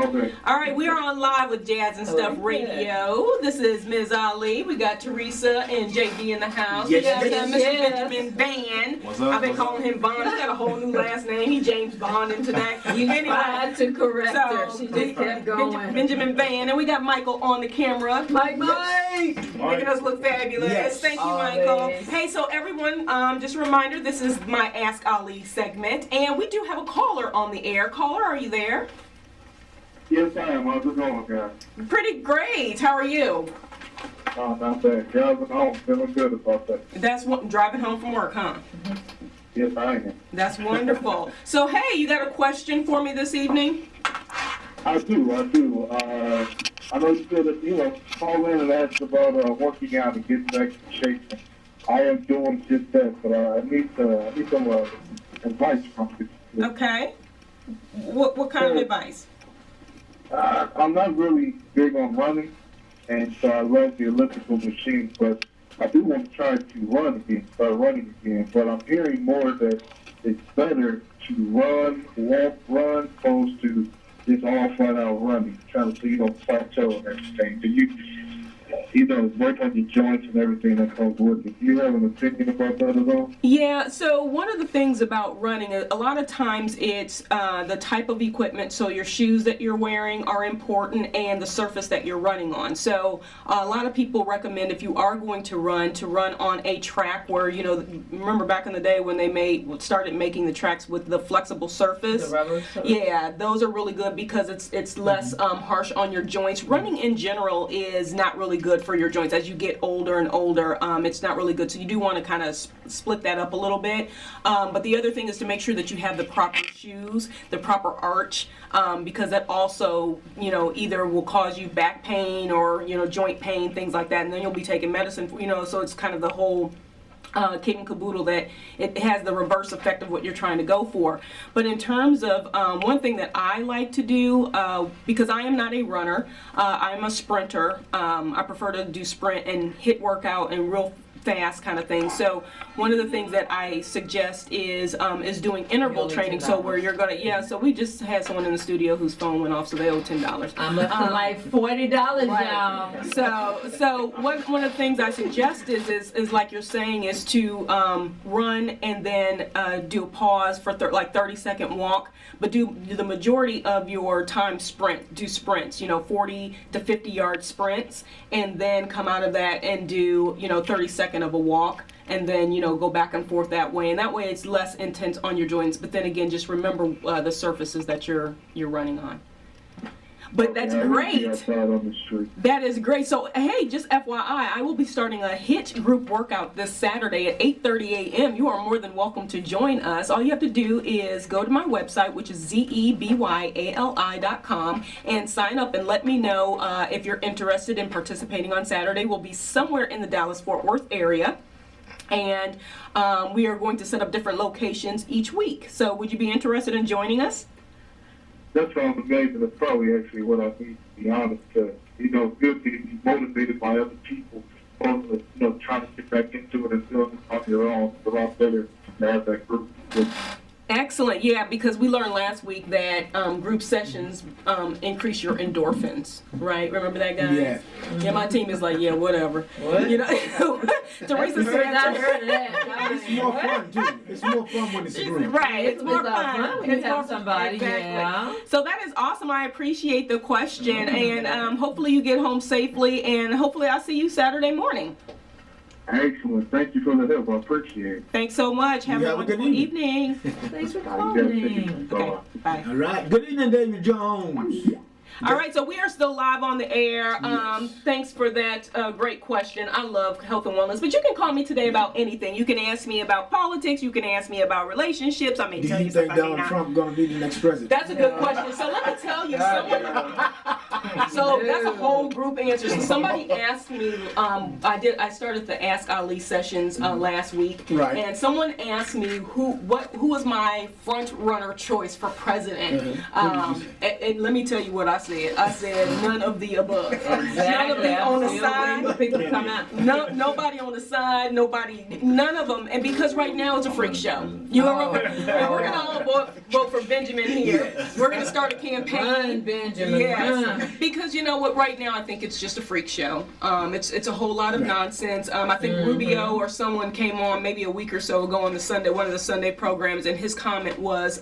Okay. All right, we are on live with Jazz and Stuff Radio. This is Ms. Ali. We got Theresa and JD in the house. Yes, we got Mr. yes. Benjamin Van. What's up? I've been calling him Bond. He got a whole new last name. He James Bond in today. You tried to correct her. She just kept going. Benjamin Van. And we got Michael on the camera. Mike. Making us look fabulous. Yes. Thank you, Always. Michael. Hey, so everyone, just a reminder, this is my Ask Ali segment. And we do have a caller on the air. Caller, are you there? Yes, I am. How's it going, guys? Pretty great. How are you? Not bad. Driving home, feeling good about that. That's what driving home from work, huh? Yes, I am. That's wonderful. So, hey, you got a question for me this evening? I do. I know you said that, call in and ask about working out and getting back in shape. I am doing just that, but I need some advice from you. Okay. What kind of advice? I'm not really big on running, and so I love the elliptical machine, but I do want to try to start running again. But I'm hearing more that it's better to walk, opposed to just all flat out running, trying to so you don't plateau and everything. So work on your joints and everything that comes with it. Do you have an opinion about that at all? Yeah, so one of the things about running, a lot of times it's the type of equipment, so your shoes that you're wearing are important and the surface that you're running on. So a lot of people recommend if you are going to run on a track where, remember back in the day when they started making the tracks with the flexible surface? The rubber surface. Yeah, those are really good because it's less harsh on your joints. Running in general is not really good for your joints. As you get older and older, it's not really good. So you do want to kind of split that up a little bit. But the other thing is to make sure that you have the proper shoes, the proper arch, because that also, either will cause you back pain or, joint pain, things like that. And then you'll be taking medicine, so it's kind of the whole kit and caboodle that it has the reverse effect of what you're trying to go for. But in terms of one thing that I like to do, because I am not a runner, I'm a sprinter. I prefer to do sprint and hit workout and real fast kind of thing. So one of the things that I suggest is doing interval training. So where you're gonna, so we just had someone in the studio whose phone went off, so they owe $10. I'm up to like $40, y'all. So one of the things I suggest is like you're saying is to run and then do a pause for like 30-second walk, but do the majority of your time do sprints, 40 to 50 yard sprints, and then come out of that and do 30-second of a walk, and then go back and forth that way, and that way it's less intense on your joints. But then again, just remember the surfaces that you're running on. But that's great. That is great. So hey, just FYI, I will be starting a HIIT group workout this Saturday at 8:30 a.m. You are more than welcome to join us. All you have to do is go to my website, which is zebyali.com, and sign up and let me know if you're interested in participating on Saturday. We'll be somewhere in the Dallas-Fort Worth area. And we are going to set up different locations each week. So would you be interested in joining us? That sounds amazing. That's probably actually what I need, to be honest. Good to be motivated by other people, trying to get back into it and doing it on your own. It's a lot better to have that group. Excellent. Yeah, because we learned last week that group sessions increase your endorphins, right? Remember that, guys? Yeah. Yeah, my team is like, yeah, whatever. What? Teresa said I heard that. It's more fun, too. It's more fun when it's a group. Right, it's more fun. when you have somebody. Exactly. Yeah. So that is awesome. I appreciate the question, and hopefully you get home safely, and hopefully I'll see you Saturday morning. Excellent. Thank you for the help. I appreciate it. Thanks so much. Have a wonderful evening. Thanks for You calling. guys Okay, bye. All right. Good evening, David Jones. All right, so we are still live on the air. Thanks for that great question. I love health and wellness, but you can call me today about anything. You can ask me about politics. You can ask me about relationships. I may tell you Do you think something. Donald Trump going to be the next president? That's a good question. So let me tell you, So that's a whole group answer. So somebody asked me, I started the Ask Ali sessions last week, Right. and someone asked me who was my front runner choice for president. And let me tell you what I said. I said none of the above. None of the on the side. People come out. No, nobody on the side. None of them. And because right now it's a freak show. You know, and we're gonna all vote for Benjamin here. Yes. We're gonna start a campaign. Run, Benjamin. Yes, Run. because you know what? Right now, I think it's just a freak show. It's a whole lot of nonsense. I think Rubio or someone came on maybe a week or so ago on one of the Sunday programs, and his comment was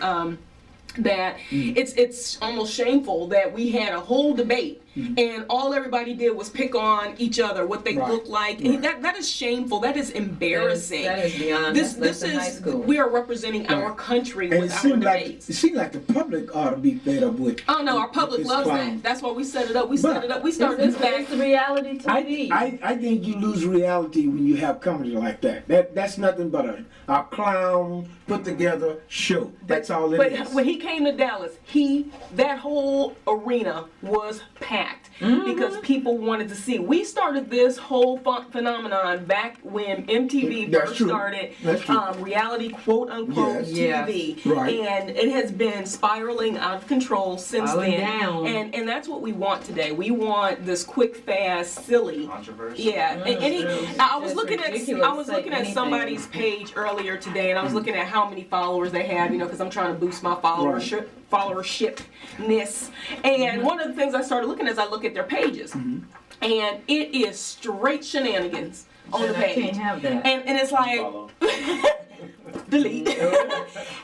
that it's almost shameful that we had a whole debate and all everybody did was pick on each other, what they look like. And that is shameful. That is embarrassing. That is beyond. This in high is school. we are representing our country And with it our seemed debates. it seemed like the public ought to be fed up with. Oh no, our public this loves clown. that. That's why we set it up. We started this back. It's the reality TV. I think you lose reality when you have comedy like that. That's nothing but a clown put together show. That's all it is. But when he came to Dallas, that whole arena was packed because people wanted to see. We started this whole phenomenon back when MTV That's first true. started That's true. reality quote unquote Yes. TV, Right. and it has been spiraling out of control since Spiraling then. down. And that's what we want today. We want this quick, fast, silly. Controversy. Yeah, I was It's looking at ridiculous to say anything. somebody's page earlier today, and I was looking at how many followers they have, because I'm trying to boost my followershipness. And one of the things I started looking at is I look at their pages, and it is straight shenanigans on the I page. can't have that. And it's like Follow. delete.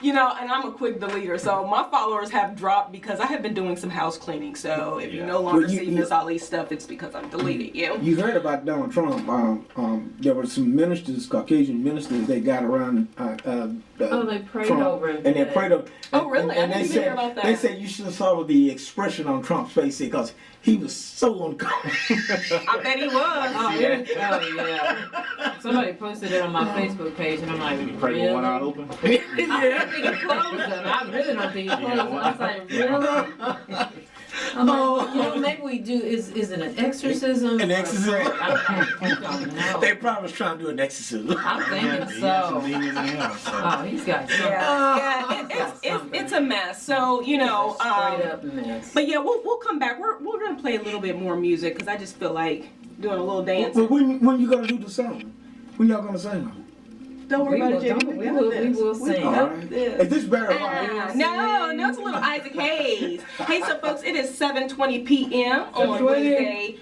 And I'm a quick deleter, so my followers have dropped because I have been doing some house cleaning. So if you no longer Well, see Miss Ali stuff, it's because I'm deleting you. You heard about Donald Trump. There were some ministers, Caucasian ministers, they got around. They prayed Trump, over him. and they prayed over. Oh, really? I And didn't they hear said about that. they said you should have saw the expression on Trump's face because he was so uncomfortable. I bet he was. Yeah. Somebody posted it on my Facebook page, and I'm like, Pray really? with one eye open. I don't think he closed them. I really don't think he closed them. I was like, really? I'm like, maybe we do. Is it an exorcism? An exorcism? I don't know. They probably was trying to do an exorcism. I'm thinking He got some so. demons in him. So. Oh, he's got something. It's a mess. So Straight up mess. but yeah, we'll come back. We're gonna play a little bit more music because I just feel like doing a little dance. Well, when you gonna do the song? When y'all gonna sing? Don't worry about it, Jimmy. We will sing. All right. Is this Barry White? No, it's a little Isaac Hayes. Hey, so folks, it is 7:20 p.m. on 7:20. Wednesday,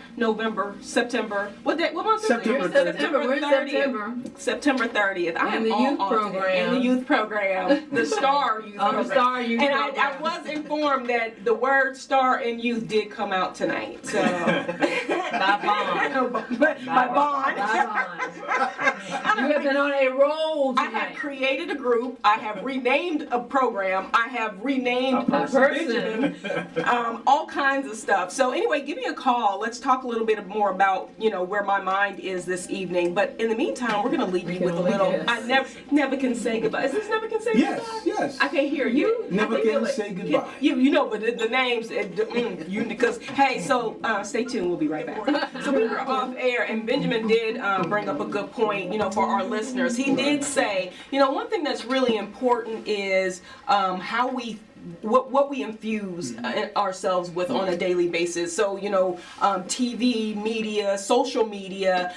September. What day? What month is it? September 30th. We're in 30th. September. September 30th. I am the all youth off today. program. In the youth program, the Star Youth Oh, the program. Star Youth And I program. was informed that the word Star and Youth did come out tonight. So By bond. by bond. You have been on a roll I tonight. have created a group. I have renamed a program. I have renamed A person. Benjamin, all kinds of stuff. So anyway, give me a call. Let's talk a little bit more about where my mind is this evening. But in the meantime, we're gonna leave you with a little. Yes. I never can say goodbye. Is this never can say Yes, goodbye? yes. I can't hear you. Never I can feel it. say goodbye. But the names. Because hey, so stay tuned. We'll be right back. So we were off air, and Benjamin did bring up a good point. For our listeners, he did say, one thing that's really important is how we what we infuse ourselves with on a daily basis. So, TV, media, social media,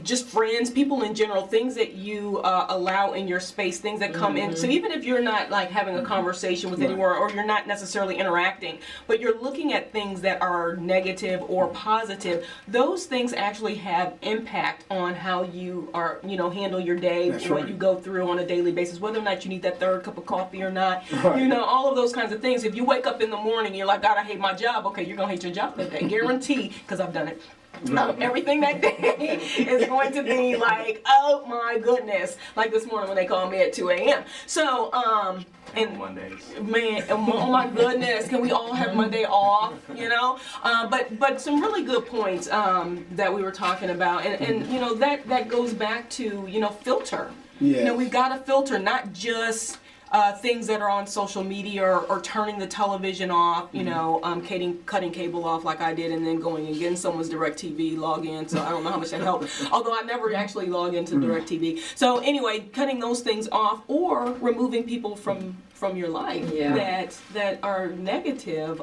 just friends, people in general, things that you allow in your space, things that come in. So even if you're not like having a conversation with anyone, or you're not necessarily interacting, but you're looking at things that are negative or positive, those things actually have impact on how you are, handle your day, That's what right. you go through on a daily basis, whether or not you need that third cup of coffee or not, Right. all of those kinds of things. If you wake up in the morning, you're like, God, I hate my job. Okay, you're gonna hate your job that day, guarantee, because I've done it. Everything that day is going to be like, oh my goodness, like this morning when they called me at 2 a.m. So, and Mondays. man, oh my goodness, can we all have Monday off? But some really good points that we were talking about, and that goes back to filter. Yes. We've got to filter not just things that are on social media or turning the television off, you know, cutting cable off like I did and then going and getting someone's DirecTV login. So I don't know how much that helped. Although I never actually log into DirecTV. So anyway, cutting those things off or removing people from your life that are negative,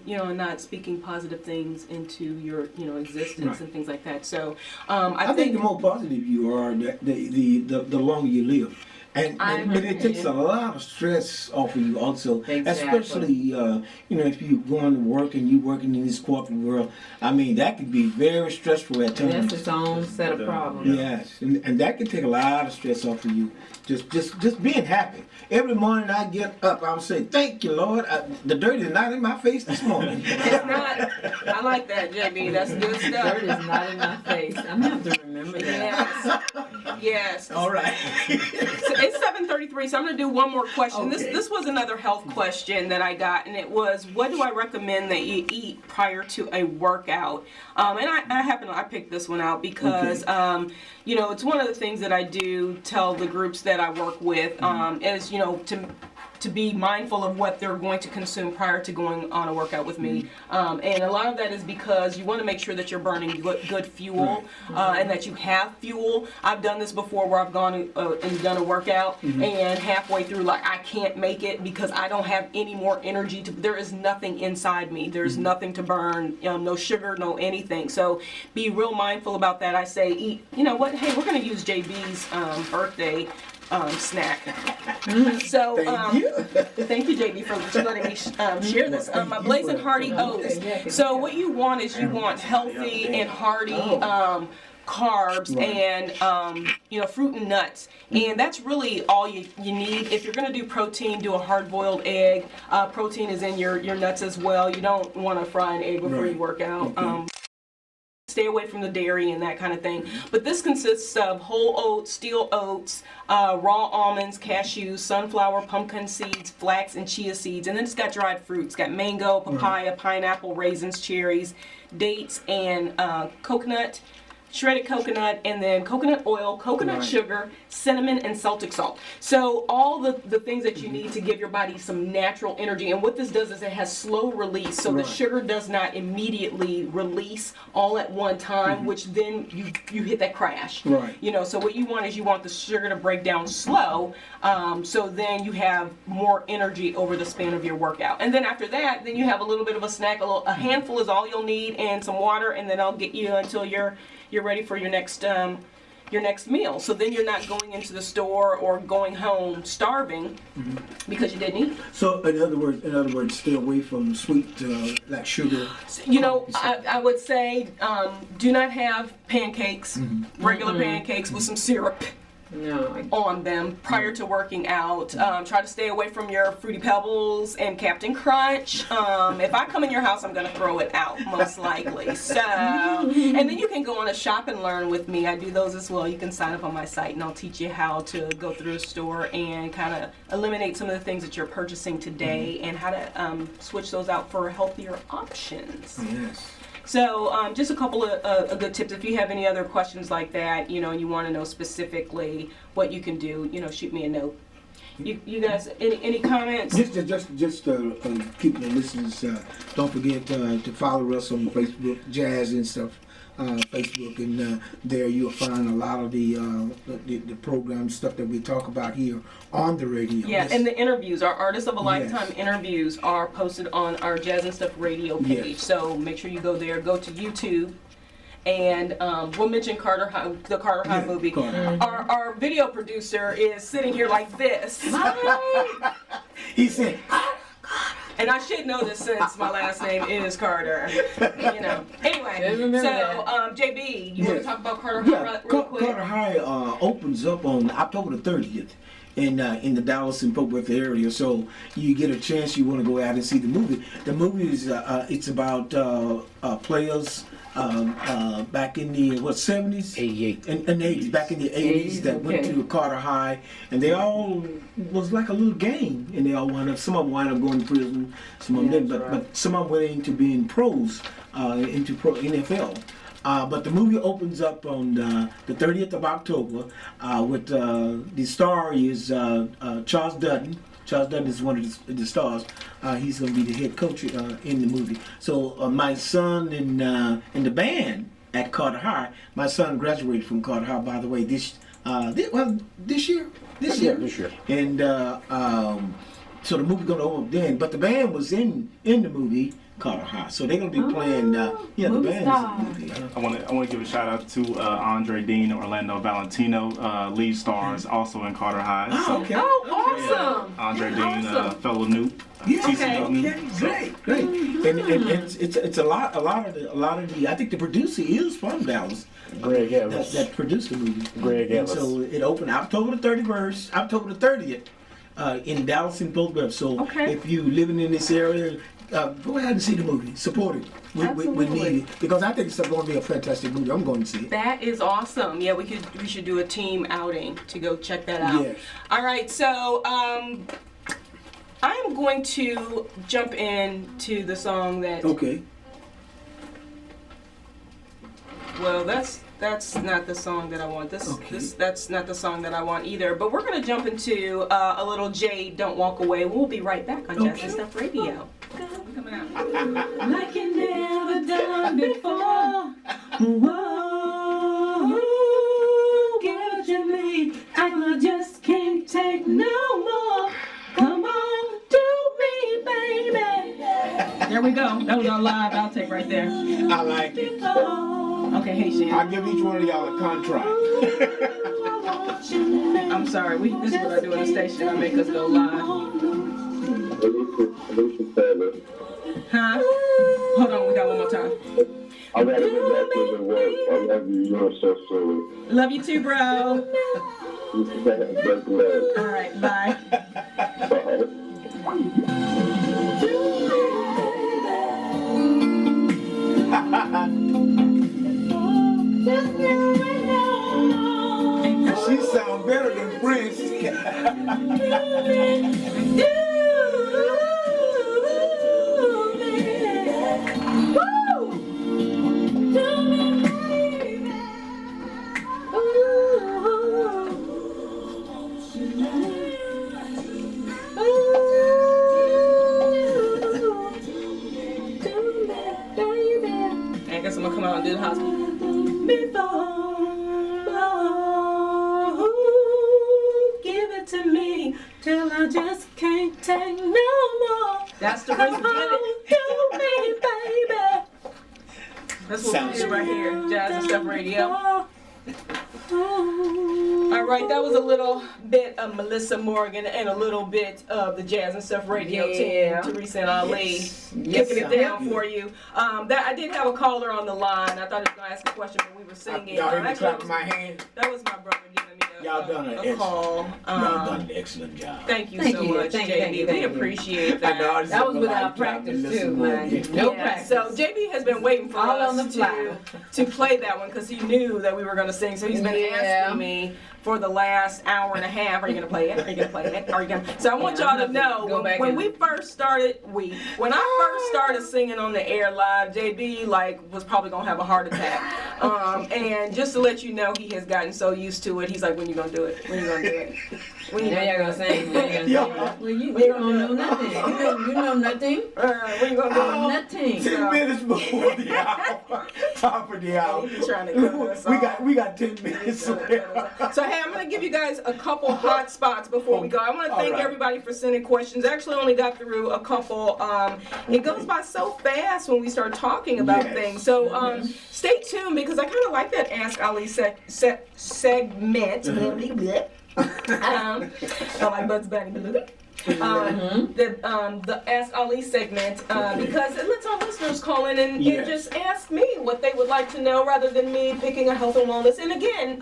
you know, and not speaking positive things into your, you know, existence and things like that. So I think the more positive you are, the longer you live. But it takes a lot of stress off of you also, especially you know, if you're going to work and you're working in this corporate world. I mean, that could be very stressful at times. That's its own set of problems. Yes, and that can take a lot of stress off of you. Just being happy. Every morning I get up, I would say, "Thank you, Lord. The dirt is not in my face this morning." it's not. I like that, JB. That's good stuff. Dirt is not in my face. I'm gonna have to remember that. Yes. All right. So it's 7:33, so I'm going to do one more question. Okay. This was another health question that I got, and it was, what do I recommend that you eat prior to a workout? And I picked this one out because, you know, it's one of the things that I do tell the groups that I work with is, you know, to be mindful of what they're going to consume prior to going on a workout with me. And a lot of that is because you want to make sure that you're burning good fuel and that you have fuel. I've done this before where I've gone and done a workout and halfway through, like, I can't make it because I don't have any more energy. There is nothing inside me. There's nothing to burn, you know, no sugar, no anything. So be real mindful about that. I say eat, you know what, hey, we're going to use JB's birthday snack. So thank you, JB, for letting me share this. My Blazing Hearty Oats. So what you want is you want healthy and hearty carbs and you know, fruit and nuts, and that's really all you need. If you're going to do protein, do a hard-boiled egg. Protein is in your nuts as well. You don't want to fry an egg before you work out. Stay away from the dairy and that kind of thing. But this consists of whole oats, steel oats, raw almonds, cashews, sunflower, pumpkin seeds, flax, and chia seeds. And then it's got dried fruits. It's got mango, papaya, pineapple, raisins, cherries, dates, and coconut, shredded coconut, and then coconut oil, coconut sugar, cinnamon, and Celtic salt. So all the things that you need to give your body some natural energy. And what this does is it has slow release. So the sugar does not immediately release all at one time, which then you hit that crash. You know, so what you want is you want the sugar to break down slow, so then you have more energy over the span of your workout. And then after that, then you have a little bit of a snack. A handful is all you'll need, and some water, and then I'll get you until you're ready for your next meal. So then you're not going into the store or going home starving because you didn't eat. So in other words, stay away from sweet like sugar. You know, I would say do not have pancakes, regular pancakes with some syrup on them prior to working out. Try to stay away from your Fruity Pebbles and Captain Crunch. If I come in your house, I'm going to throw it out, most likely. So, and then you can go on a shop and learn with me. I do those as well. You can sign up on my site, and I'll teach you how to go through the store and kind of eliminate some of the things that you're purchasing today and how to switch those out for healthier options. Yes. So just a couple of good tips. If you have any other questions like that, you know, and you want to know specifically what you can do, you know, shoot me a note. You guys, any comments? Just keep the listeners. Don't forget to follow us on Facebook, Jazz and stuff. Facebook, and there you'll find a lot of the program stuff that we talk about here on the radio. Yeah, and the interviews, our Artists of a Lifetime interviews are posted on our Jazz and Stuff radio page. So make sure you go there. Go to YouTube. And we'll mention the Carter High movie. Our video producer is sitting here like this. He said, and I should know this since my last name is Carter. You know. Anyway, so JB, you want to talk about Carter High real quick? Carter High opens up on October the 30th. In the Dallas and Fort Worth area, so you get a chance, you want to go out and see the movie. The movie is it's about players back in the 70s, 88, and 80s, back in the 80s that went to Carter High, and they all was like a little gang, and they all some of them wound up going to prison, some of them didn't, but some of them went into being pros, into pro NFL. But the movie opens up on the 30th of October with the star is Charles Dutton. Charles Dutton is one of the stars. He's going to be the head coach in the movie. So my son in the band at Carter High, my son graduated from Carter High, by the way, this year. This year. And so the movie going to open up then. But the band was in the movie Carter High. So they're going to be playing, the band is in the movie. I want to give a shout out to Andre Dean, Orlando Valentino, lead stars, also in Carter High. Oh, okay. Oh, awesome. Andre Dean, Awesome. fellow Newt. Yeah, TC okay, great. And it's a lot of the. I think the producer is from Dallas. Greg Evans. That produced the movie. Greg And Evans. so it opened October the 30th in Dallas and Fort Worth. So Okay. if you living in this area, go ahead and see the movie. Support it. We Absolutely. need it because I think it's going to be a fantastic movie. I'm going to see it. That is awesome. Yeah, we should do a team outing to go check that out. Yes. All right, so I am going to jump into the song that. Okay. Well, that's not the song that I want. That's not the song that I want either. But we're gonna jump into a little Jade, "Don't Walk Away." We'll be right back on Jazz and Stuff Radio. Coming out. Like you never done before. Whoa, give it to me. I just can't take no more. Come on, do me, baby. There we go. That was our live outtake right there. I like it. Okay, hey Shan. I'll give each one of y'all a contract. I'm sorry. This is what I do in the station. I make us go live. Huh? Hold on. We got one more time. I gotta get back to the work. I love you. You're so silly. Love you too, bro. All right. Bye. She sound better than Prince. I guess I'm gonna come out and do the hospital. Give it to me till I just can't take no more. That's the reason. Do me, baby. That's what we do right here, Jazz and Stuff Radio. All right, that was a little bit of Meli'sa Morgan and a little bit of the Jazz and Stuff Radio Yeah. team, Theresa and Ali, Yes, kicking it down for you. That I did have a caller on the line. I thought he was gonna ask a question, but we were singing. Y'all hear me Actually, clapping my hands? that was my brother giving me Y'all done a call. Y'all done an excellent job. Thank you Thank so you, much, thank you, JB. thank you, We thank you. appreciate I that. know, That was without practice too, man. No Yeah, practice. so JB has been waiting for All on us the fly. to play that one because he knew that we were going to sing. So he's been Yeah. asking me for the last hour and a half, are you going to play it? Are you going to play it? Are you going to? So I want Yeah, y'all I'm to gonna have to know go back when and- we first started, when I first started singing on the air live, JB was probably going to have a heart attack. And just to let you know, he has gotten so used to it. He's like, when you going to do it? When you going to do it? When you Now y'all gonna sing. Now y'all Yo. gonna sing. Well, you don't know nothing. You know nothing. when you going to do it? Nothing. 10 minutes before the hour. Top of the hour. He be trying to cut us off. We got 10 minutes left. So hey, I'm gonna give you guys a couple hot spots before we go. I want to thank All right. everybody for sending questions. Actually, only got through a couple. It goes by so fast when we start talking about Yes. things. So stay tuned because I kind of like that Ask Ali segment. I like Bugs Bunny. The Ask Ali segment because it lets our listeners call in and Yes. just ask me what they would like to know rather than me picking a health and wellness. And again,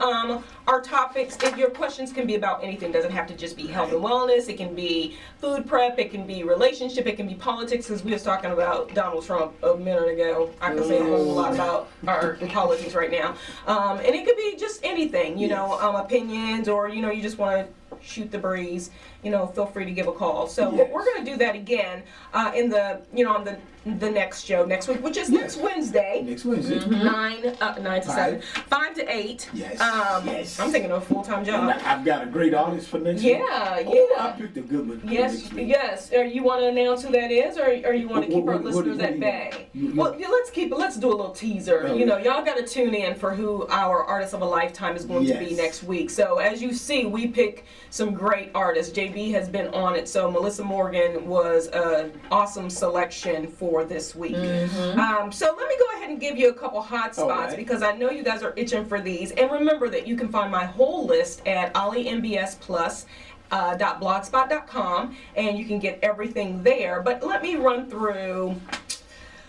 our topics, if your questions can be about anything. It doesn't have to just be health and wellness. It can be food prep. It can be relationship. It can be politics because we was talking about Donald Trump a minute ago. I can say a whole lot about our politics right now. And it could be just anything, you know, opinions or, you know, you just want to shoot the breeze, you know, feel free to give a call. So Yes. we're going to do that again on the the next show next week, which is next Wednesday. Next Wednesday. 9 to 7, 5 to 8. Yes. Yes. I'm thinking of a full-time And job. I've got a great artist for next week. Yeah, Oh, I yeah. picked a good one. for Yes, next week. yes. Or you want to announce who that is, or you want to keep our What listeners do you at want? bay? You- Well, yeah, let's do a little teaser. Oh, You know, yeah. y'all got to tune in for who our artist of a lifetime is going to be Yes. next week. So as you see, we pick some great artists. JB has been on it, so Meli'sa Morgan was an awesome selection for this week. So let me go ahead and give you a couple hot spots right. because I know you guys are itching for these. And remember that you can find my whole list at olimbsplus.blogspot.com, and you can get everything there. But let me run through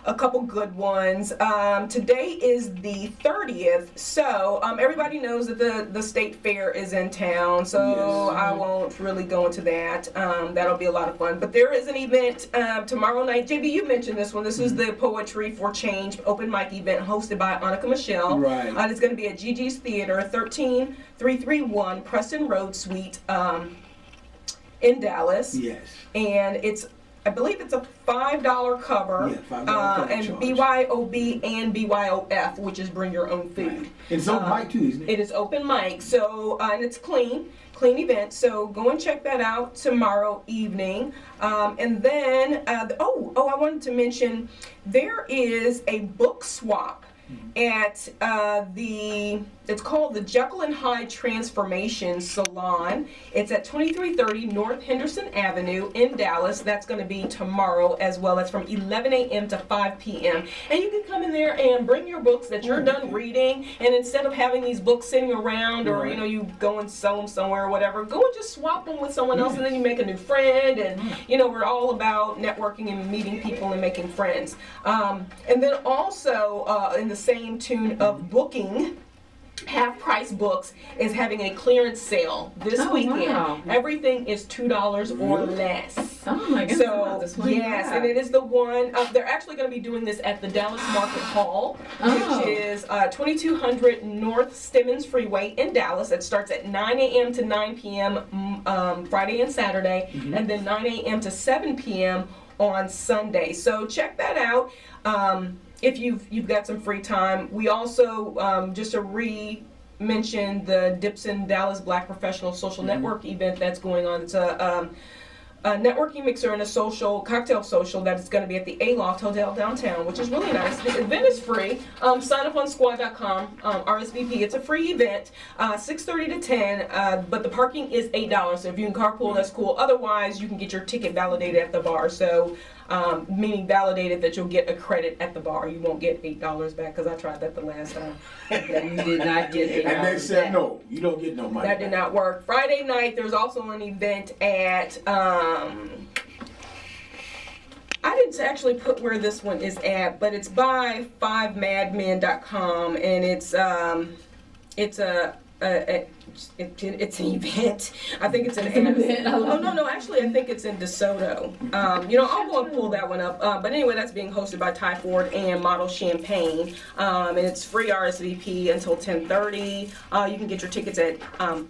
a couple good ones. Today is the 30th, so everybody knows that the state fair is in town, so Yes. I won't really go into that. That'll be a lot of fun. But there is an event tomorrow night. JB, you mentioned this one. This is the Poetry for Change open mic event hosted by Annika Michelle. Right. It's going to be at Gigi's Theater, 13331 Preston Road Suite in Dallas. Yes. And I believe it's a $5 cover. Yeah, $5 cover and charge. BYOB and BYOF, which is bring your own food. And it's open mic too, isn't it? It is open mic, so and it's clean event. So go and check that out tomorrow evening. And then I wanted to mention there is a book swap at it's called the Jekyll and Hyde Transformation Salon. It's at 2330 North Henderson Avenue in Dallas. That's going to be tomorrow as well. That's from 11 a.m. to 5 p.m. And you can come in there and bring your books that you're done reading. And instead of having these books sitting around or, Right. you go and sell them somewhere or whatever, go and just swap them with someone else and then you make a new friend. And, we're all about networking and meeting people and making friends. And then also in the same tune of booking, Half Price Books is having a clearance sale this weekend. Wow. Everything is $2 or less. Oh my goodness. So this one, yes, yeah. and it is the one. They're actually going to be doing this at the Dallas Market Hall, which is 2200 North Stemmons Freeway in Dallas. It starts at 9 a.m. to 9 p.m. Friday and Saturday, and then 9 a.m. to 7 p.m. on Sunday. So check that out. If you've got some free time. We also just to mention the Dipson Dallas Black Professional Social Network event that's going on. It's a networking mixer and a cocktail social that is going to be at the Aloft Hotel downtown, which is really nice. The event is free. Sign up on squad.com, RSVP. It's a free event, 6:30 to 10, but the parking is $8. So if you can carpool, that's cool. Otherwise, you can get your ticket validated at the bar. So, meaning validated that you'll get a credit at the bar. You won't get $8 back because I tried that the last time. You did not get $8 And they said back. no, you don't get no money. That did not work. Friday night, there's also an event at, I didn't actually put where this one is at, but it's by 5madmen.com, and it's an event. I think it's an event. Oh no, actually I think it's in DeSoto. I'll go and pull that one up. But anyway, that's being hosted by Ty Ford and Model Champagne, and it's free RSVP until 10:30. You can get your tickets at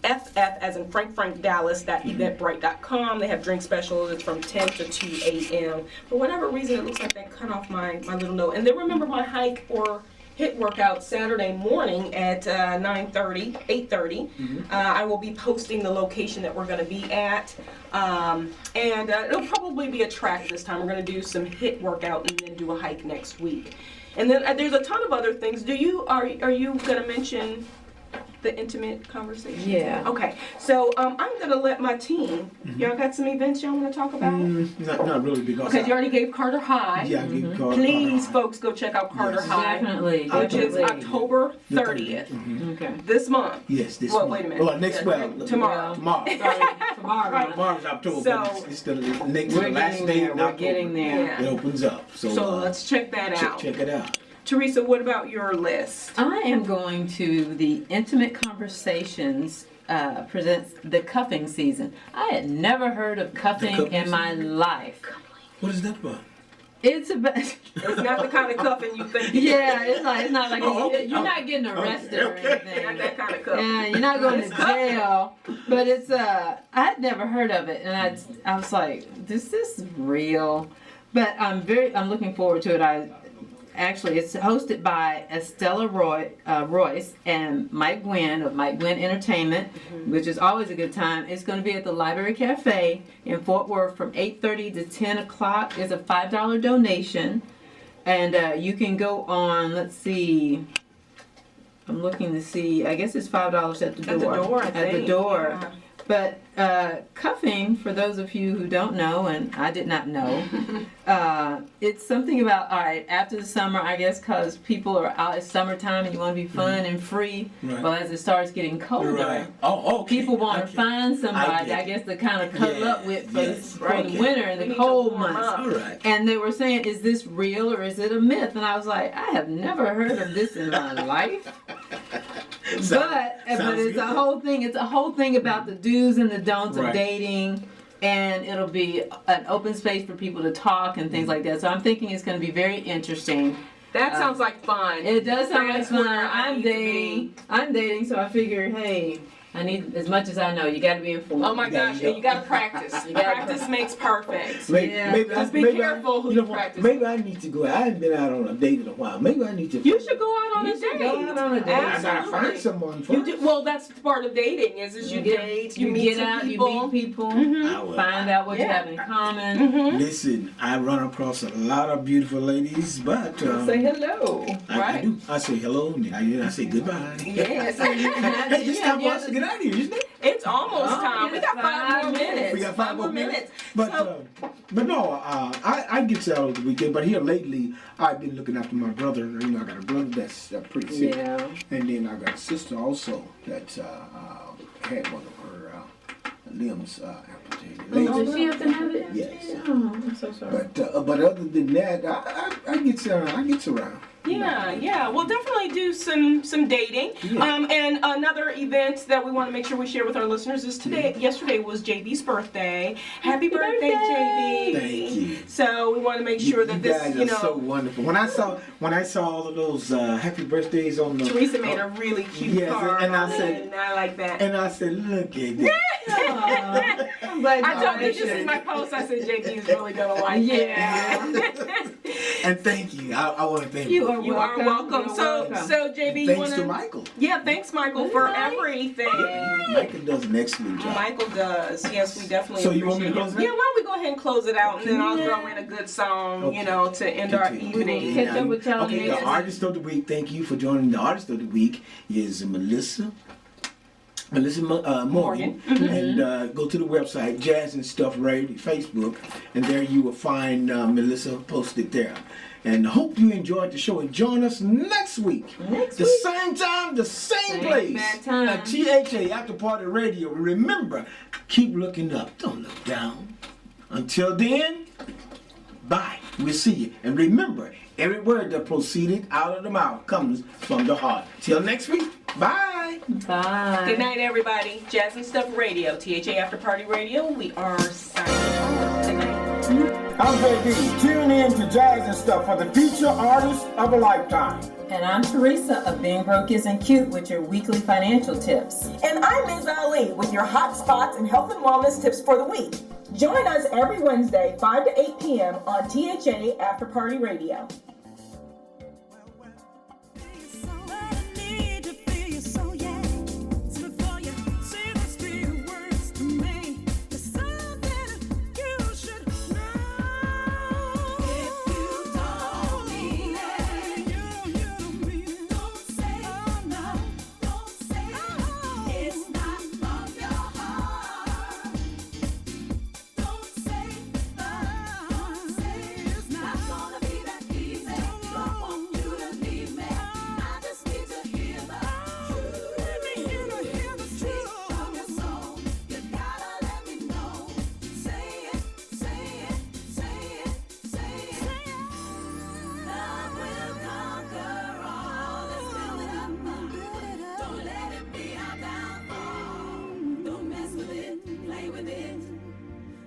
FF as in Frank Dallas .eventbrite.com. They have drink specials. It's from 10 to 2 a.m. For whatever reason, it looks like they cut off my little note. And then remember my hike or HIIT workout Saturday morning at 8:30. I will be posting the location that we're going to be at, and it'll probably be a track this time. We're going to do some HIIT workout and then do a hike next week. And then there's a ton of other things. Are you going to mention the intimate conversation? Yeah. Okay. So I'm going to let my team. Y'all got some events y'all want to talk about? Not really because Okay, you already gave Carter High. yeah, I get called. Please, folks, go check out Carter High. Definitely. Which is definitely. October 30th, Okay. this month. Yes, this Well, month. wait a minute. Well, next Yeah, well, tomorrow. Tomorrow. Tomorrow. Right. Tomorrow's October, So- but it's the next We're the last getting day there. in We're October. getting there. Yeah. It opens up. So, So let's check that out. check it out. Teresa, what about your list? I am going to the Intimate Conversations presents the cuffing season. I had never heard of cuffing cuffing in my life. What is that about? It's about It's not the kind of cuffing you think. yeah. It's not like Oh, okay. you're not getting arrested or Okay. Not anything. that kind of cuffing. Yeah, you're not going to jail, but it's I'd never heard of it, and I was like, this is real. But I'm looking forward to it. It's hosted by Estella Royce and Mike Gwynn of Mike Gwynn Entertainment, which is always a good time. It's going to be at the Library Cafe in Fort Worth from 8:30 to 10 o'clock. It's a $5 donation. And you can go on, let's see, I'm looking to see, I guess it's $5 at the door. At the door, I think. At the door. Yeah. But cuffing, for those of you who don't know, and I did not know, it's something about, all right, after the summer, I guess, because people are out, it's summertime and you want to be fun and free. Right. Well, as it starts getting colder, Right. Oh, okay. people want to Okay. find somebody, I get I it. guess, to kind of cuddle up with for, Yes. for Right. the winter and We the need to cold warm months. up. All right. And they were saying, is this real or is it a myth? And I was like, I have never heard of this in my life. But Sounds it's good. a whole thing. It's a whole thing about the do's and the don'ts of Right. dating, and it'll be an open space for people to talk and things like that. So I'm thinking it's going to be very interesting. That sounds like fun. It does sound like That's fun. where I I'm need to dating. be. I'm dating, so I figure, hey, I need as much as I know. You got to be informed. Oh my There gosh, you and you gotta practice. You gotta Practice makes perfect. Yeah. Just be careful who you practice Maybe I need to go. I haven't been out on a date in a while. Maybe I need to. You should go out on You a should date. go out on a date. I gotta Absolutely. find someone first. You do, well, that's part of dating is you date, you meet get some out, people. you meet people, I will. find out what you Yeah. have in common. Listen, I run across a lot of beautiful ladies, but Say hello. I right. do. I say hello and then I say goodbye. Yes. Hey, it's time for us to get out of here, isn't it? It's almost Oh, time. We it's got 5 more minutes. We got 5 more minutes. But So- I get out of the weekend. But here lately, I've been looking after my brother. You know, I got a brother that's pretty sick, Yeah. and then I got a sister also that had one of her limbs amputated. Oh, does she have to have it? Yes. Oh, I'm so sorry. But other than that, I get around. Yeah. We'll definitely do some dating. Yeah. And another event that we want to make sure we share with our listeners is yesterday was JB's birthday. Happy birthday, JB. Thank you. So we want to make sure that you this, guys you are know, so wonderful. When I saw all of those happy birthdays on the Teresa made a really cute Yes, card. and I said- and I like that. and I said, look at this. I'm glad I you told you this appreciate is it. my post. I said JB is really gonna like Yeah. it. And thank you. I want to thank You are You are welcome. You're So welcome. JB, you Thanks wanna? to Michael. Yeah, thanks Michael for Nice. everything. Michael does an excellent job. Michael does. Yes, we definitely So you want me to appreciate close it. it? Yeah, why don't we go ahead and close it out, and then I'll Yeah. throw in a good song, Okay. you know, to end our Okay. evening. Catch up with y'all Okay, next the artist of the week. Thank you for joining. The artist of the week is Meli'sa Morgan. And go to the website Jazz and Stuff Radio Facebook, and there you will find Meli'sa posted there. And hope you enjoyed the show. And join us next week. The same time, the same place. bad time. At THA After Party Radio. Remember, keep looking up. Don't look down. Until then, bye. We'll see you. And remember, every word that proceeded out of the mouth comes from the heart. Till next week. Bye. Bye. Good night, everybody. Jazz and Stuff Radio, THA After Party Radio. We are signing off. Good night. I'm JB. Tune in to Jazz and Stuff for the feature artist of a lifetime. And I'm Theresa of Being Broke Isn't Cute with your weekly financial tips. And I'm Ms. Ali with your hot spots and health and wellness tips for the week. Join us every Wednesday, 5 to 8 p.m. on THA After Party Radio.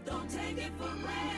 Don't take it for granted.